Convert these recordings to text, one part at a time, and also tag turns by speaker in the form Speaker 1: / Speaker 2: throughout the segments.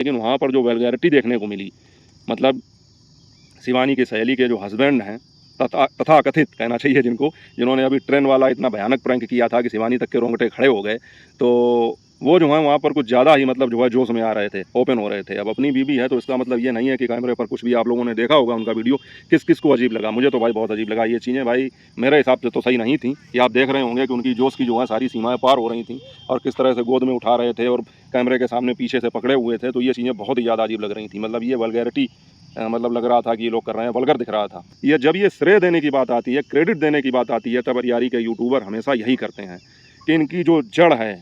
Speaker 1: लेकिन वहाँ पर जो वल्गैरिटी देखने को मिली, मतलब शिवानी के सहेली के जो हस्बैंड हैं, तथाकथित कहना चाहिए जिनको, जिन्होंने अभी ट्रेन वाला इतना भयानक प्रैंक किया था कि शिवानी तक के रोंगटे खड़े हो गए, तो वो जो है वहाँ पर कुछ ज़्यादा ही मतलब जो है जोश में आ रहे थे, ओपन हो रहे थे। अब अपनी बीवी है तो इसका मतलब ये नहीं है कि कैमरे पर कुछ भी आप लोगों ने देखा होगा उनका वीडियो, किस किस को अजीब लगा। मुझे तो भाई बहुत अजीब लगा। ये चीज़ें भाई मेरे हिसाब से तो सही नहीं थी। ये आप देख रहे होंगे कि उनकी जोश की जो है सारी सीमाएँ पार हो रही थी, और किस तरह से गोद में उठा रहे थे और कैमरे के सामने पीछे से पकड़े हुए थे, तो ये चीज़ें बहुत ही ज़्यादा अजीब लग रही थी। मतलब ये वल्गैरिटी, मतलब लग रहा था कि ये लोग कर रहे हैं, वल्गर दिख रहा था। ये जब ये श्रेय देने की बात आती है, क्रेडिट देने की बात आती है, तब अरियारी के यूट्यूबर हमेशा यही करते हैं कि इनकी जो जड़ है,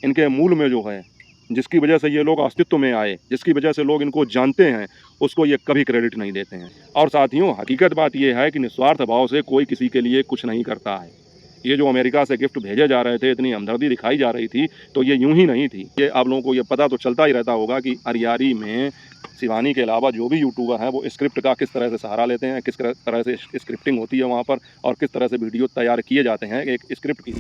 Speaker 1: इनके मूल में जो है, जिसकी वजह से ये लोग अस्तित्व में आए, जिसकी वजह से लोग इनको जानते हैं, उसको ये कभी क्रेडिट नहीं देते हैं। और साथियों, हकीकत बात ये है कि निस्वार्थ भाव से कोई किसी के लिए कुछ नहीं करता है। ये जो अमेरिका से गिफ्ट भेजे जा रहे थे, इतनी हमदर्दी दिखाई जा रही थी, तो ये यूं ही नहीं थी। ये आप लोगों को ये पता तो चलता ही रहता होगा कि अरियारी में शिवानी के अलावा जो भी यूट्यूबर हैं वो स्क्रिप्ट का किस तरह से सहारा लेते हैं, किस तरह से स्क्रिप्टिंग होती है वहाँ पर, और किस तरह से वीडियो तैयार किए जाते हैं एक स्क्रिप्ट की।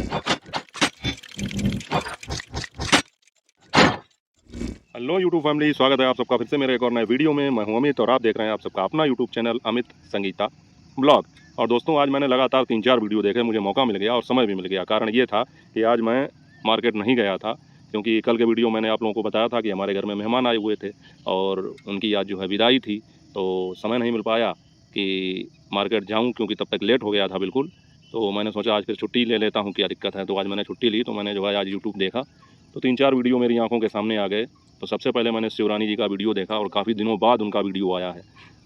Speaker 1: हेलो यूट्यूब फैमिली, स्वागत है आप सबका फिर से मेरे एक और नए वीडियो में। मैं हूं अमित और आप देख रहे हैं आप सबका अपना YouTube channel Amit Sangeeta blog. और दोस्तों, आज मैंने लगातार 3-4 वीडियो देखे, मुझे मौका मिल गया और समय भी मिल गया। कारण ये था कि आज मैं मार्केट नहीं गया था, क्योंकि कल के वीडियो मैंने आप लोगों को बताया था कि हमारे घर में मेहमान आए हुए थे और उनकी आज जो है विदाई थी, तो समय नहीं मिल पाया कि मार्केट जाऊँ, क्योंकि तब तक लेट हो गया था बिल्कुल। तो मैंने सोचा आज फिर छुट्टी ले लेता हूँ, क्या दिक्कत है। तो आज मैंने छुट्टी ली, तो मैंने जो है आज यूट्यूब देखा, तो 3-4 वीडियो मेरी आंखों के सामने आ गए। तो सबसे पहले मैंने शिवरानी जी का वीडियो देखा, और काफ़ी दिनों बाद उनका वीडियो आया है।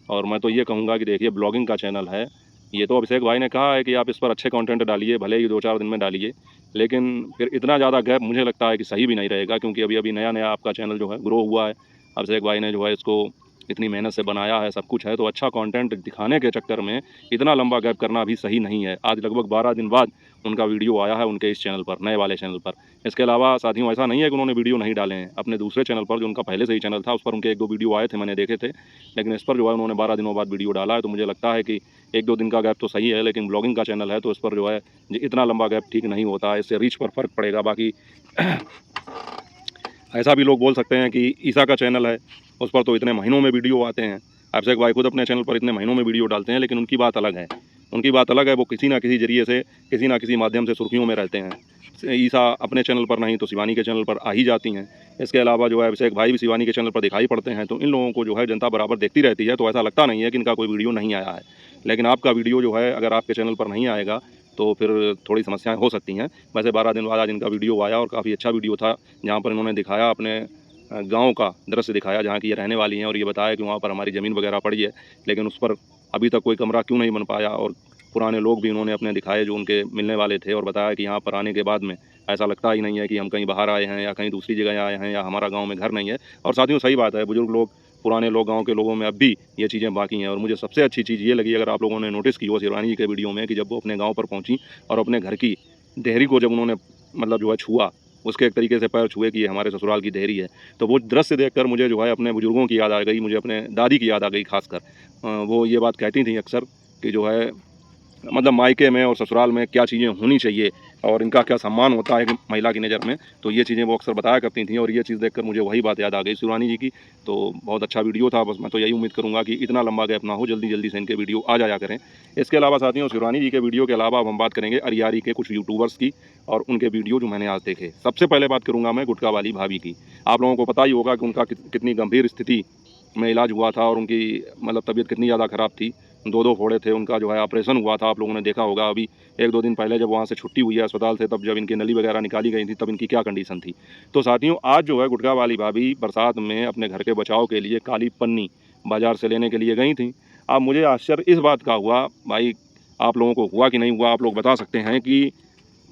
Speaker 1: और मैं तो ये कहूँगा कि देखिए, ब्लॉगिंग का चैनल है ये, तो अभिषेक भाई ने कहा है कि आप इस पर अच्छे कंटेंट डालिए, भले ही 2-4 दिन में डालिए, लेकिन फिर इतना ज़्यादा गैप मुझे लगता है कि सही भी नहीं रहेगा, क्योंकि अभी अभी नया नया आपका चैनल जो है ग्रो हुआ है। अभिषेक भाई ने जो है इसको इतनी मेहनत से बनाया है, सब कुछ है, तो अच्छा कंटेंट दिखाने के चक्कर में इतना लंबा गैप करना भी सही नहीं है। आज लगभग 12 दिन बाद उनका वीडियो आया है उनके इस चैनल पर, नए वाले चैनल पर। इसके अलावा साथियों, ऐसा नहीं है कि उन्होंने वीडियो नहीं डाले हैं। अपने दूसरे चैनल पर, जो उनका पहले से ही चैनल था, उस पर उनके 1-2 वीडियो आए थे, मैंने देखे थे। लेकिन इस पर जो है उन्होंने 12 दिनों बाद वीडियो डाला है, तो मुझे लगता है कि 1-2 दिन का गैप तो सही है, लेकिन ब्लॉगिंग का चैनल है तो इस पर जो है इतना लंबा गैप ठीक नहीं होता है, इससे रीच पर फ़र्क पड़ेगा। बाकी ऐसा भी लोग बोल सकते हैं कि ईसा का चैनल है, उस पर तो इतने महीनों में वीडियो आते हैं। अभिषेक भाई खुद अपने चैनल पर इतने महीनों में वीडियो डालते हैं, लेकिन उनकी बात अलग है। उनकी बात अलग है, वो किसी ना किसी जरिए से, किसी ना किसी माध्यम से सुर्खियों में रहते हैं। ईसा अपने चैनल पर नहीं तो शिवानी के चैनल पर आ ही जाती हैं। इसके अलावा जो है अभिषेक भाई भी शिवानी के चैनल पर दिखाई पड़ते हैं, तो इन लोगों को जो है जनता बराबर देखती रहती है, तो ऐसा लगता नहीं है कि इनका कोई वीडियो नहीं आया है। लेकिन आपका वीडियो जो है अगर आपके चैनल पर नहीं आएगा तो फिर थोड़ी समस्याएं हो सकती हैं। वैसे 12 दिन बाद आज इनका वीडियो आया और काफ़ी अच्छा वीडियो था, जहाँ पर इन्होंने दिखाया अपने गाँव का दृश्य दिखाया, जहाँ की ये रहने वाली हैं, और ये बताया कि वहाँ पर हमारी ज़मीन वगैरह पड़ी है, लेकिन उस पर अभी तक कोई कमरा क्यों नहीं बन पाया। और पुराने लोग भी उन्होंने अपने दिखाए जो उनके मिलने वाले थे, और बताया कि यहाँ पर आने के बाद में ऐसा लगता ही नहीं है कि हम कहीं बाहर आए हैं या कहीं दूसरी जगह आए हैं या हमारा गाँव में घर नहीं है। और साथियों, सही बात है, बुजुर्ग लोग, पुराने लोग, गाँव के लोगों में अब भी ये चीज़ें बाकी हैं। और मुझे सबसे अच्छी चीज़ ये लगी, अगर आप लोगों ने नोटिस की हो शिवरानी जी के वीडियो में, कि जब वो अपने गाँव पर पहुँची और अपने घर की देहरी को जब उन्होंने मतलब जो है छुआ, उसके एक तरीके से पैर छुए कि ये हमारे ससुराल की देहरी है, तो वो दृश्य देखकर मुझे जो है अपने बुजुर्गों की याद आ गई, मुझे अपने दादी की याद आ गई खासकर। वो ये बात कहती थी अक्सर कि जो है मतलब मायके में और ससुराल में क्या चीज़ें होनी चाहिए और इनका क्या सम्मान होता है कि महिला की नज़र में, तो ये चीज़ें वो अक्सर बताया करती थी। और ये चीज़ देखकर मुझे वही बात याद आ गई शिवरानी जी की। तो बहुत अच्छा वीडियो था। बस मैं तो यही उम्मीद करूँगा कि इतना लंबा गैप ना हो, जल्दी जल्दी से इनके वीडियो आ जाया करें। इसके अलावा साथियों, शिवरानी जी के वीडियो के अलावा अब हम बात करेंगे अरियारी के कुछ यूट्यूबर्स की और उनके वीडियो जो मैंने आज देखे। सबसे पहले बात करूँगा मैं गुटखा वाली भाभी की। आप लोगों को पता ही होगा कि उनका कितनी गंभीर स्थिति में इलाज हुआ था, और उनकी मतलब तबीयत कितनी ज़्यादा ख़राब थी। 2-2 फोड़े थे, उनका जो है ऑपरेशन हुआ था, आप लोगों ने देखा होगा। अभी 1-2 दिन पहले जब वहाँ से छुट्टी हुई है अस्पताल से, तब जब इनकी नली वगैरह निकाली गई थी, तब इनकी क्या कंडीशन थी। तो साथियों, आज जो है गुटखा वाली भाभी बरसात में अपने घर के बचाव के लिए काली पन्नी बाज़ार से लेने के लिए गई थी। अब मुझे आश्चर्य इस बात का हुआ, भाई आप लोगों को हुआ कि नहीं हुआ, आप लोग बता सकते हैं, कि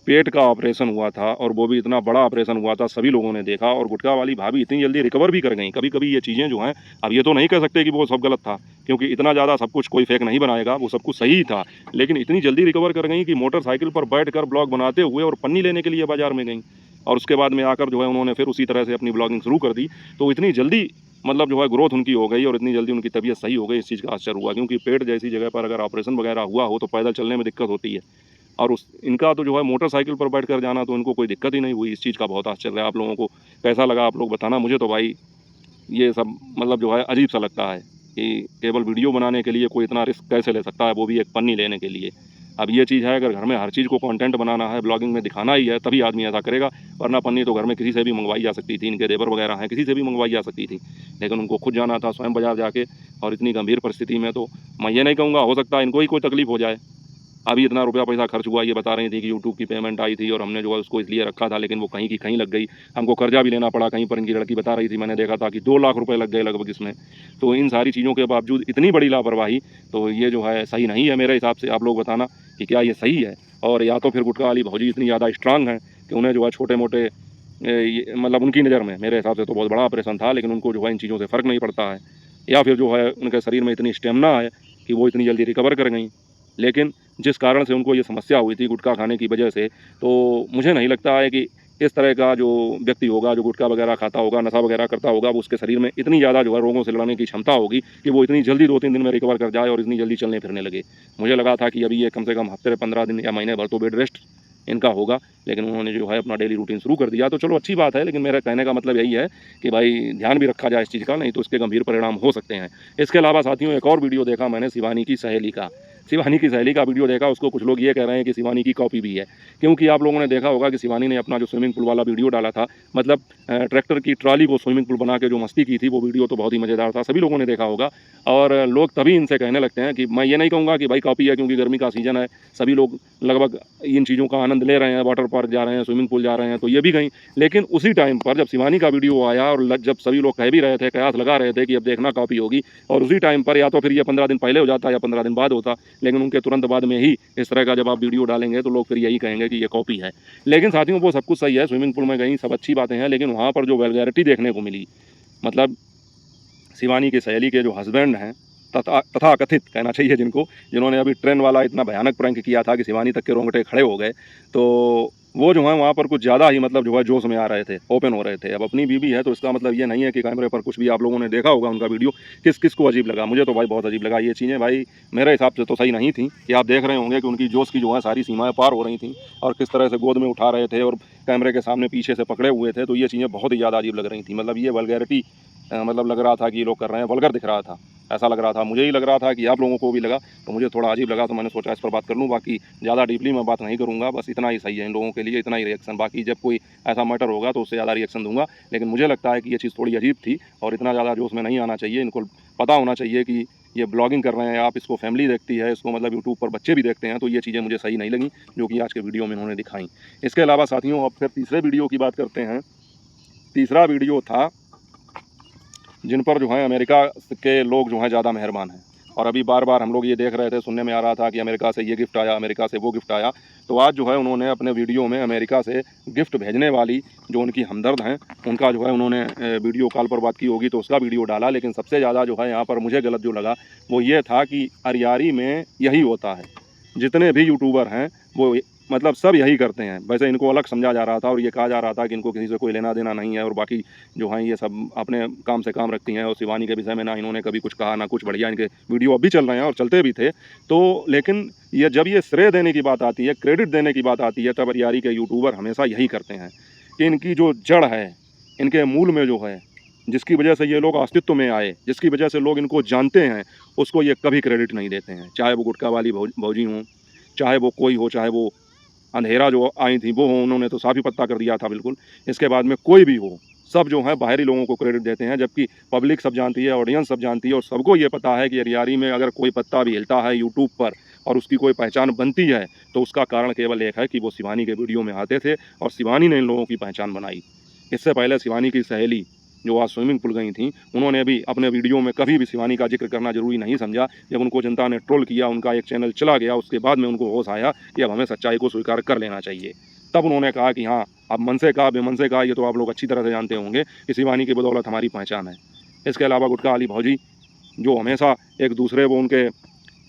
Speaker 1: पेट का ऑपरेशन हुआ था, और वो भी इतना बड़ा ऑपरेशन हुआ था, सभी लोगों ने देखा, और गुटखा वाली भाभी इतनी जल्दी रिकवर भी कर गई। कभी कभी ये चीज़ें जो हैं, अब ये तो नहीं कह सकते कि वो सब गलत था, क्योंकि इतना ज़्यादा सब कुछ कोई फेक नहीं बनाएगा, वो सब कुछ सही था, लेकिन इतनी जल्दी रिकवर कर गई कि मोटरसाइकिल पर बैठ कर ब्लॉग बनाते हुए और पन्नी लेने के लिए बाजार में गई, और उसके बाद में आकर जो है उन्होंने फिर उसी तरह से अपनी ब्लॉगिंग शुरू कर दी। तो इतनी जल्दी मतलब जो है ग्रोथ उनकी हो गई, और इतनी जल्दी उनकी तबीयत सही हो गई, इस चीज़ का आश्चर्य हुआ। क्योंकि पेट जैसी जगह पर अगर ऑपरेशन वगैरह हुआ हो तो पैदल चलने में दिक्कत होती है, और उस इनका तो जो है मोटरसाइकिल पर बैठकर जाना, तो इनको कोई दिक्कत ही नहीं हुई। इस चीज़ का बहुत आश्चर्य है। आप लोगों को कैसा लगा, आप लोग बताना। मुझे तो भाई ये सब मतलब जो है अजीब सा लगता है कि केवल वीडियो बनाने के लिए कोई इतना रिस्क कैसे ले सकता है, वो भी एक पन्नी लेने के लिए। अब ये चीज़ है, अगर घर में हर चीज़ को कंटेंट बनाना है, ब्लॉगिंग में दिखाना ही है, तभी आदमी ऐसा करेगा, वरना पन्नी तो घर में किसी से भी मंगवाई जा सकती थी, इनके देवर वगैरह हैं, किसी से भी मंगवाई जा सकती थी। लेकिन उनको खुद जाना था स्वयं बाज़ार जाके, और इतनी गंभीर परिस्थिति में तो मैं ये नहीं कहूँगा, हो सकता है इनको ही कोई तकलीफ़ हो जाए। अभी इतना रुपया पैसा खर्च हुआ, ये बता रही थी कि यूट्यूब की पेमेंट आई थी और हमने जो है उसको इसलिए रखा था, लेकिन वो कहीं की कहीं लग गई। हमको कर्जा भी लेना पड़ा कहीं पर, इनकी लड़की बता रही थी, मैंने देखा था कि 2 लाख रुपए लग गए लगभग इसमें। तो इन सारी चीज़ों के बावजूद इतनी बड़ी लापरवाही, तो ये जो है सही नहीं है मेरे हिसाब से। आप लोग बताना कि क्या ये सही है? और या तो फिर गुटखा वाली भौजी इतनी ज़्यादा स्ट्रांग हैं कि उन्हें जो है छोटे-मोटे मतलब उनकी नज़र में मेरे हिसाब से तो बहुत बड़ा ऑपरेशन था, लेकिन उनको जो है इन चीज़ों से फ़र्क नहीं पड़ता है। या फिर जो है उनके शरीर में इतनी स्टेमिना है कि वो इतनी जल्दी रिकवर कर गईं। लेकिन जिस कारण से उनको ये समस्या हुई थी गुटखा खाने की वजह से, तो मुझे नहीं लगता है कि इस तरह का जो व्यक्ति होगा, जो गुटखा वगैरह खाता होगा, नशा वगैरह करता होगा, वो उसके शरीर में इतनी ज़्यादा जो है रोगों से लड़ने की क्षमता होगी कि वो इतनी जल्दी 2-3 दिन में रिकवर कर जाए और इतनी जल्दी चलने फिरने लगे। मुझे लगा था कि अभी ये कम से कम हफ्ते 15 दिन या महीने भर तो बेड रेस्ट इनका होगा, लेकिन उन्होंने जो है अपना डेली रूटीन शुरू कर दिया, तो चलो अच्छी बात है। लेकिन मेरा कहने का मतलब यही है कि भाई ध्यान भी रखा जाए इस चीज़ का, नहीं तो इसके गंभीर परिणाम हो सकते हैं। इसके अलावा साथियों, एक और वीडियो देखा मैंने शिवानी की सहेली का। शिवानी की सहेली का वीडियो देखा, उसको कुछ लोग ये कह रहे हैं कि शिवानी की कॉपी भी है, क्योंकि आप लोगों ने देखा होगा कि शिवानी ने अपना जो स्विमिंग पूल वाला वीडियो डाला था, मतलब ट्रैक्टर की ट्रॉली को स्विमिंग पूल बना के जो मस्ती की थी, वो वीडियो तो बहुत ही मज़ेदार था, सभी लोगों ने देखा होगा। और लोग तभी इनसे कहने लगते हैं कि मैं ये नहीं कहूँगा कि भाई कॉपी है, क्योंकि गर्मी का सीज़न है, सभी लोग लगभग इन चीज़ों का आनंद ले रहे हैं, वाटर पार्क जा रहे हैं, स्विमिंग पूल जा रहे हैं, तो ये भी कहीं। लेकिन उसी टाइम पर जब शिवानी का वीडियो आया और जब सभी लोग कह भी रहे थे, कयास लगा रहे थे कि अब देखना कॉपी होगी, और उसी टाइम पर या तो फिर ये 15 दिन पहले हो जाता या 15 दिन बाद होता, लेकिन उनके तुरंत बाद में ही इस तरह का जब आप वीडियो डालेंगे तो लोग फिर यही कहेंगे कि ये कॉपी है। लेकिन साथियों, वो सब कुछ सही है, स्विमिंग पूल में गई, सब अच्छी बातें हैं, लेकिन वहाँ पर जो वल्गैरिटी देखने को मिली, मतलब शिवानी की सहेली के जो हस्बैंड हैं, तथाकथित कहना चाहिए जिनको, जिन्होंने अभी ट्रेन वाला इतना भयानक प्रैंक किया था कि शिवानी तक के रोंगटे खड़े हो गए, तो वो जो है वहाँ पर कुछ ज़्यादा ही मतलब जो है जोश में आ रहे थे, ओपन हो रहे थे। अब अपनी बीवी है तो इसका मतलब ये नहीं है कि कैमरे पर कुछ भी, आप लोगों ने देखा होगा उनका वीडियो, किस किस को अजीब लगा। मुझे तो भाई बहुत अजीब लगा। ये चीज़ें भाई मेरे हिसाब से तो सही नहीं थी कि आप देख रहे होंगे कि उनकी जोश की जो है सारी सीमाएँ पार हो रही थी, और किस तरह से गोद में उठा रहे थे और कैमरे के सामने पीछे से पकड़े हुए थे, तो ये चीज़ें बहुत ही ज़्यादा अजीब लग रही थी। मतलब ये वल्गैरिटी मतलब लग रहा था कि ये लोग कर रहे हैं, वल्गर दिख रहा था, ऐसा लग रहा था। मुझे ही लग रहा था कि आप लोगों को भी लगा, तो मुझे थोड़ा अजीब लगा, तो मैंने सोचा इस पर बात कर लूँ। बाकी ज़्यादा डीपली मैं बात नहीं करूँगा, बस इतना ही सही है इन लोगों के लिए, इतना ही रिएक्शन। बाकी जब कोई ऐसा मैटर होगा तो उससे ज़्यादा रिएक्शन दूँगा, लेकिन मुझे लगता है कि ये चीज़ थोड़ी अजीब थी और इतना ज़्यादा जोश में नहीं आना चाहिए। इनको पता होना चाहिए कि ये ब्लॉगिंग कर रहे हैं आप, इसको फैमिली देखती है, इसको मतलब यूट्यूब पर बच्चे भी देखते हैं, तो ये चीज़ें मुझे सही नहीं लगी जो कि आज के वीडियो में इन्होंने दिखाई। इसके अलावा साथियों, अब फिर तीसरे वीडियो की बात करते हैं। तीसरा वीडियो था जिन पर जो है अमेरिका के लोग जो हैं ज़्यादा मेहरबान हैं, और अभी बार बार हम लोग ये देख रहे थे, सुनने में आ रहा था कि अमेरिका से ये गिफ्ट आया, अमेरिका से वो गिफ्ट आया। तो आज जो है उन्होंने अपने वीडियो में अमेरिका से गिफ्ट भेजने वाली जो उनकी हमदर्द हैं, उनका जो है उन्होंने वीडियो कॉल पर बात की होगी तो उसका वीडियो डाला। लेकिन सबसे ज़्यादा जो है यहाँ पर मुझे गलत जो लगा वो ये था कि अरियारी में यही होता है, जितने भी यूट्यूबर हैं वो मतलब सब यही करते हैं। वैसे इनको अलग समझा जा रहा था और ये कहा जा रहा था कि इनको किसी से कोई लेना देना नहीं है, और बाकी जो हैं ये सब अपने काम से काम रखती हैं, और शिवानी के विषय में ना इन्होंने कभी कुछ कहा ना कुछ। बढ़िया इनके वीडियो अब भी चल रहे हैं और चलते भी थे। तो लेकिन ये जब ये श्रेय देने की बात आती है, क्रेडिट देने की बात आती है, तब अरियारी के यूट्यूबर हमेशा यही करते हैं कि इनकी जो जड़ है, इनके मूल में जो है, जिसकी वजह से ये लोग अस्तित्व में आए, जिसकी वजह से लोग इनको जानते हैं, उसको ये कभी क्रेडिट नहीं देते हैं। चाहे वो गुटखा वाली भौजी हों, चाहे वो कोई हो, चाहे वो अंधेरा जो आई थी वो हो, उन्होंने तो साफ़ ही पत्ता कर दिया था बिल्कुल। इसके बाद में कोई भी हो, सब जो है बाहरी लोगों को क्रेडिट देते हैं, जबकि पब्लिक सब जानती है, ऑडियंस सब जानती है, और सबको ये पता है कि अरियारी में अगर कोई पत्ता भी हिलता है यूट्यूब पर और उसकी कोई पहचान बनती है, तो उसका कारण केवल एक है कि वो शिवानी के वीडियो में आते थे और शिवानी ने इन लोगों की पहचान बनाई। इससे पहले शिवानी की सहेली जो आज स्विमिंग पूल गई थी, उन्होंने भी अपने वीडियो में कभी भी शिवानी का जिक्र करना ज़रूरी नहीं समझा। जब उनको जनता ने ट्रोल किया, उनका एक चैनल चला गया, उसके बाद में उनको होश आया कि अब हमें सच्चाई को स्वीकार कर लेना चाहिए। तब उन्होंने कहा कि हाँ, अब मन से कहा बेमन से कहा, ये तो आप लोग अच्छी तरह से जानते होंगे कि शिवानी की बदौलत हमारी पहचान है। इसके अलावा गुटखा वाली भौजी जो हमेशा एक दूसरे वो उनके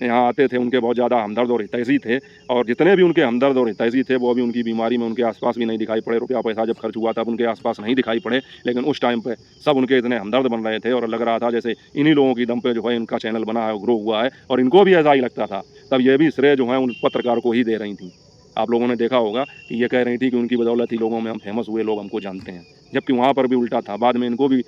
Speaker 1: यहाँ आते थे, उनके बहुत ज़्यादा हमदर्द और हितैषी थे, और जितने भी उनके हमदर्द और हितैषी थे वो अभी उनकी बीमारी में उनके आसपास भी नहीं दिखाई पड़े। रुपया पैसा जब खर्च हुआ तब उनके आसपास नहीं दिखाई पड़े, लेकिन उस टाइम पे सब उनके इतने हमदर्द बन रहे थे और लग रहा था जैसे इन्हीं लोगों की दम पे जो है इनका चैनल बना है, ग्रो हुआ है, और इनको भी ऐसा ही लगता था। तब ये भी श्रेय जो है उन पत्रकार को ही दे रही थी। आप लोगों ने देखा होगा कि ये कह रही थी कि उनकी बदौलत ही लोगों में हम फेमस हुए, लोग हमको जानते हैं, जबकि वहाँ पर भी उल्टा था। बाद में इनको भी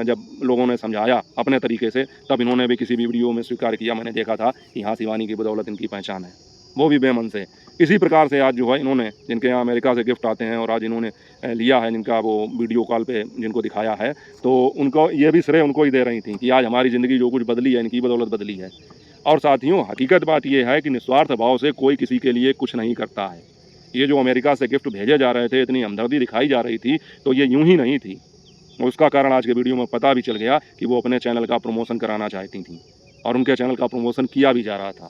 Speaker 1: जब लोगों ने समझाया अपने तरीके से, तब इन्होंने भी किसी भी वीडियो में स्वीकार किया, मैंने देखा था कि हाँ शिवानी की बदौलत इनकी पहचान है, वो भी बेमन से। इसी प्रकार से आज जो है इन्होंने, जिनके यहाँ अमेरिका से गिफ्ट आते हैं और आज इन्होंने लिया है, जिनका वो वीडियो कॉल पे जिनको दिखाया है, तो उनको ये भी श्रेय उनको ही दे रही थी कि आज हमारी ज़िंदगी जो कुछ बदली है इनकी बदौलत बदली है। और साथियों, हकीकत बात ये है कि निस्वार्थ भाव से कोई किसी के लिए कुछ नहीं करता है। ये जो अमेरिका से गिफ्ट भेजे जा रहे थे, इतनी हमदर्दी दिखाई जा रही थी, तो ये यूं ही नहीं थी। उसका कारण आज के वीडियो में पता भी चल गया कि वो अपने चैनल का प्रमोशन कराना चाहती थी और उनके चैनल का प्रमोशन किया भी जा रहा था।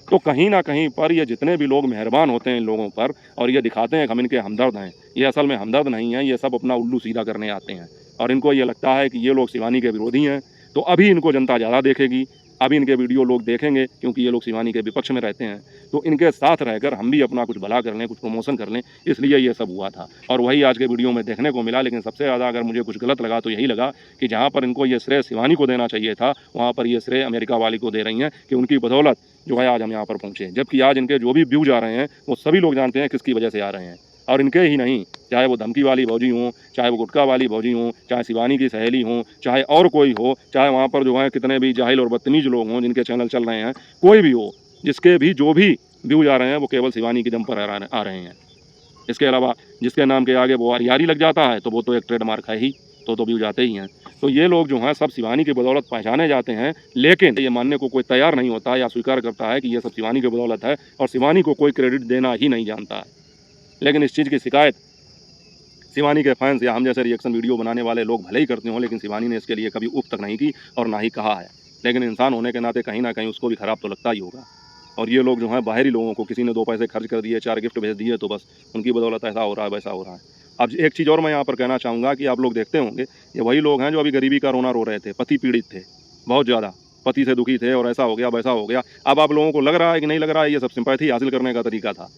Speaker 1: तो कहीं ना कहीं पर ये जितने भी लोग मेहरबान होते हैं इन लोगों पर और ये दिखाते हैं कि हम इनके हमदर्द हैं, ये असल में हमदर्द नहीं हैं, ये सब अपना उल्लू सीधा करने आते हैं। और इनको ये लगता है कि ये लोग शिवानी के विरोधी हैं, तो अभी इनको जनता ज़्यादा देखेगी, अभी इनके वीडियो लोग देखेंगे क्योंकि ये लोग शिवानी के विपक्ष में रहते हैं। तो इनके साथ रहकर हम भी अपना कुछ भला कर लें, कुछ प्रमोशन कर लें, इसलिए ये सब हुआ था। और वही आज के वीडियो में देखने को मिला। लेकिन सबसे ज़्यादा अगर मुझे कुछ गलत लगा तो यही लगा कि जहाँ पर इनको ये श्रेय शिवानी को देना चाहिए था, वहाँ पर ये श्रेय अमेरिका वाली को दे रही हैं कि उनकी बदौलत जो है आज हम यहाँ पर पहुँचे। जबकि आज इनके जो भी व्यूज आ रहे हैं वो सभी लोग जानते हैं किसकी वजह से आ रहे हैं, और इनके ही नहीं, चाहे वो धमकी वाली भौजी हों, चाहे वो गुटखा वाली भौजी हों, चाहे शिवानी की सहेली हों, चाहे और कोई हो, चाहे वहाँ पर जो है कितने भी जाहिल और बदतमीज लोग हों जिनके चैनल चल रहे हैं, कोई भी हो, जिसके भी जो भी व्यूज आ रहे हैं वो केवल शिवानी की दम पर आ रहे हैं। इसके अलावा जिसके नाम के आगे वो यारी लग जाता है तो वो तो एक ट्रेडमार्क है ही, तो व्यू जाते ही हैं। तो ये लोग जो हैं सब शिवानी की बदौलत पहचाने जाते हैं, लेकिन ये मानने को कोई तैयार नहीं होता या स्वीकार करता है कि ये सब शिवानी की बदौलत है और शिवानी को कोई क्रेडिट देना ही नहीं जानता है। लेकिन इस चीज़ की शिकायत शिवानी के फैंस या हम जैसे रिएक्शन वीडियो बनाने वाले लोग भले ही करते हों, लेकिन शिवानी ने इसके लिए कभी उफ तक नहीं की और ना ही कहा है। लेकिन इंसान होने के नाते कहीं ना कहीं उसको भी ख़राब तो लगता ही होगा। और ये लोग जो हैं बाहरी लोगों को, किसी ने 2 पैसे खर्च कर दिए, 4 गिफ्ट भेज दिए, तो बस उनकी बदौलत ऐसा हो रहा है, वैसा हो रहा है। अब एक चीज़ और मैं यहाँ पर कहना चाहूँगा कि आप लोग देखते होंगे, ये वही लोग हैं जो अभी गरीबी का रोना रो रहे थे, पति पीड़ित थे, बहुत ज़्यादा पति से दुखी थे और ऐसा हो गया, वैसा हो गया। अब आप लोगों को लग रहा है कि नहीं लग रहा है, ये सब सिंपैथी हासिल करने का तरीका था।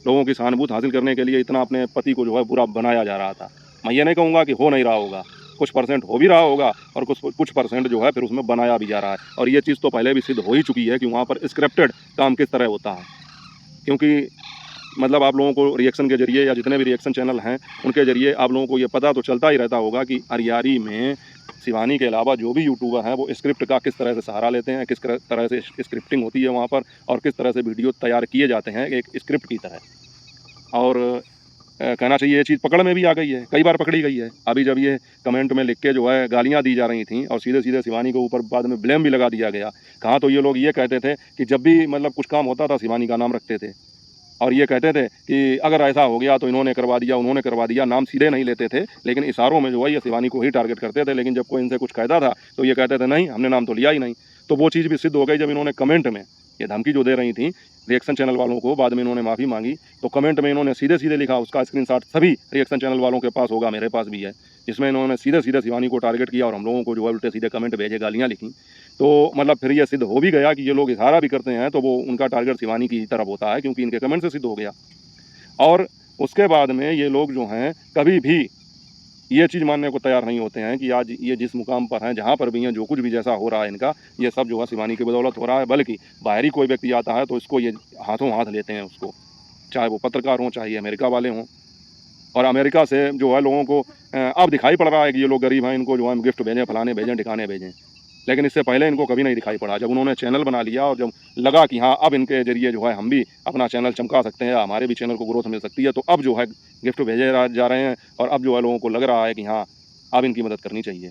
Speaker 1: लोगों की सहानुभूति हासिल करने के लिए इतना अपने पति को जो है बुरा बनाया जा रहा था। मैं ये नहीं कहूँगा कि हो नहीं रहा होगा, कुछ परसेंट हो भी रहा होगा और कुछ परसेंट जो है फिर उसमें बनाया भी जा रहा है। और ये चीज़ तो पहले भी सिद्ध हो ही चुकी है कि वहाँ पर स्क्रिप्टेड काम किस तरह होता है। क्योंकि मतलब आप लोगों को रिएक्शन के जरिए या जितने भी रिएक्शन चैनल हैं उनके जरिए आप लोगों को ये पता तो चलता ही रहता होगा कि अरियारी में शिवानी के अलावा जो भी यूट्यूबर हैं वो स्क्रिप्ट का किस तरह से सहारा लेते हैं, किस तरह से स्क्रिप्टिंग होती है वहाँ पर और किस तरह से वीडियो तैयार किए जाते हैं एक स्क्रिप्ट की तरह। और कहना चाहिए ये चीज़ पकड़ में भी आ गई है, कई बार पकड़ी गई है। अभी जब ये कमेंट में लिख के जो है गालियाँ दी जा रही थी और सीधे सीधे शिवानी के ऊपर बाद में ब्लेम भी लगा दिया गया। कहाँ तो ये लोग ये कहते थे कि जब भी मतलब कुछ काम होता था शिवानी का नाम रखते थे और ये कहते थे कि अगर ऐसा हो गया तो इन्होंने करवा दिया, उन्होंने करवा दिया। नाम सीधे नहीं लेते थे लेकिन इशारों में जो है ये शिवानी को ही टारगेट करते थे। लेकिन जब कोई इनसे कुछ कहता था तो ये कहते थे नहीं, हमने नाम तो लिया ही नहीं। तो वो चीज़ भी सिद्ध हो गई जब इन्होंने कमेंट में ये धमकी जो दे रही थी रिएक्शन चैनल वालों को, बाद में इन्होंने माफ़ी मांगी तो कमेंट में इन्होंने सीधे सीधे लिखा, उसका स्क्रीनशॉट सभी रिएक्शन चैनल वालों के पास होगा, मेरे पास भी है, जिसमें इन्होंने सीधे सीधे शिवानी को टारगेट किया और हम लोगों को जो है उल्टे सीधे कमेंट भेजे, गालियाँ लिखी। तो मतलब फिर ये सिद्ध हो भी गया कि ये लोग इशारा भी करते हैं तो वो उनका टारगेट शिवानी की तरफ होता है, क्योंकि इनके कमेंट से सिद्ध हो गया। और उसके बाद में ये लोग जो हैं कभी भी ये चीज़ मानने को तैयार नहीं होते हैं कि आज ये जिस मुकाम पर हैं, जहाँ पर भी हैं, जो कुछ भी जैसा हो रहा है इनका, ये सब जो है शिवानी की बदौलत हो रहा है। बल्कि बाहरी कोई व्यक्ति आता है तो इसको ये हाथों हाथ लेते हैं उसको, चाहे वो पत्रकार हों, चाहे ये अमेरिका वाले हों। और अमेरिका से जो है लोगों को अब दिखाई पड़ रहा है कि ये लोग गरीब हैं, इनको जो है हम गिफ्ट भेजें, फलाने भेजें, ठिकाने भेजें। लेकिन इससे पहले इनको कभी नहीं दिखाई पड़ा। जब उन्होंने चैनल बना लिया और जब लगा कि हाँ अब इनके जरिए जो है हम भी अपना चैनल चमका सकते हैं, हमारे भी चैनल को ग्रोथ मिल सकती है, तो अब जो है गिफ्ट भेजे जा रहे हैं और अब जो है लोगों को लग रहा है कि हाँ अब इनकी मदद करनी चाहिए।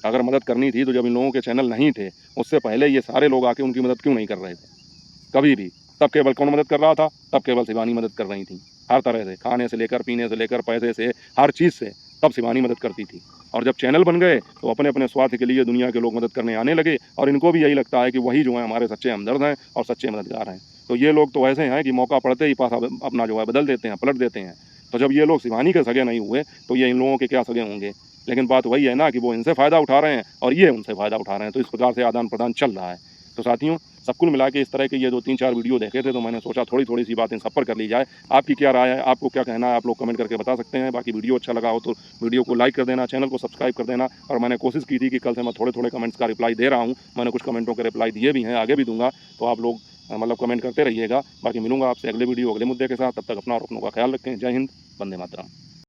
Speaker 1: अगर मदद करनी थी तो जब इन लोगों के चैनल नहीं थे उससे पहले ये सारे लोग आके उनकी मदद क्यों नहीं कर रहे थे कभी भी? तब केवल कौन मदद कर रहा था? तब केवल शिवानी मदद कर रही थी, हर तरह से, खाने से लेकर, पीने से लेकर, पैसे से, हर चीज़ से तब शिवानी मदद करती थी। और जब चैनल बन गए तो अपने अपने स्वार्थ के लिए दुनिया के लोग मदद करने आने लगे और इनको भी यही लगता है कि वही जो है हमारे सच्चे हमदर्द हैं और सच्चे मददगार हैं। तो ये लोग तो ऐसे हैं कि मौका पड़ते ही पासा अपना जो है बदल देते हैं, पलट देते हैं। तो जब ये लोग शिवानी के सगे नहीं हुए तो ये इन लोगों के क्या सगे होंगे? लेकिन बात वही है ना कि वो इनसे फ़ायदा उठा रहे हैं और ये उनसे फ़ायदा उठा रहे हैं। तो इस प्रकार से आदान प्रदान चल रहा है। तो साथियों, सब कुल मिला के इस तरह के ये 2-3-4 वीडियो देखे थे तो मैंने सोचा थोड़ी थोड़ी सी बातें सब पर कर ली जाए। आपकी क्या राय है, आपको क्या कहना है, आप लोग कमेंट करके बता सकते हैं। बाकी वीडियो अच्छा लगा हो तो वीडियो को लाइक कर देना, चैनल को सब्सक्राइब कर देना। और मैंने कोशिश की थी कि कल से मैं थोड़े थोड़े कमेंट्स का रिप्लाई दे रहा हूँ। मैंने कुछ कमेंटों के रिप्लाई दिए भी हैं, आगे भी दूंगा। तो आप लोग मतलब कमेंट करते रहिएगा। बाकी मिलूंगा आपसे अगले वीडियो अगले मुद्दे के साथ, तब तक अपना और अपनों का ख्याल रखें। जय हिंद, वंदे मातरम।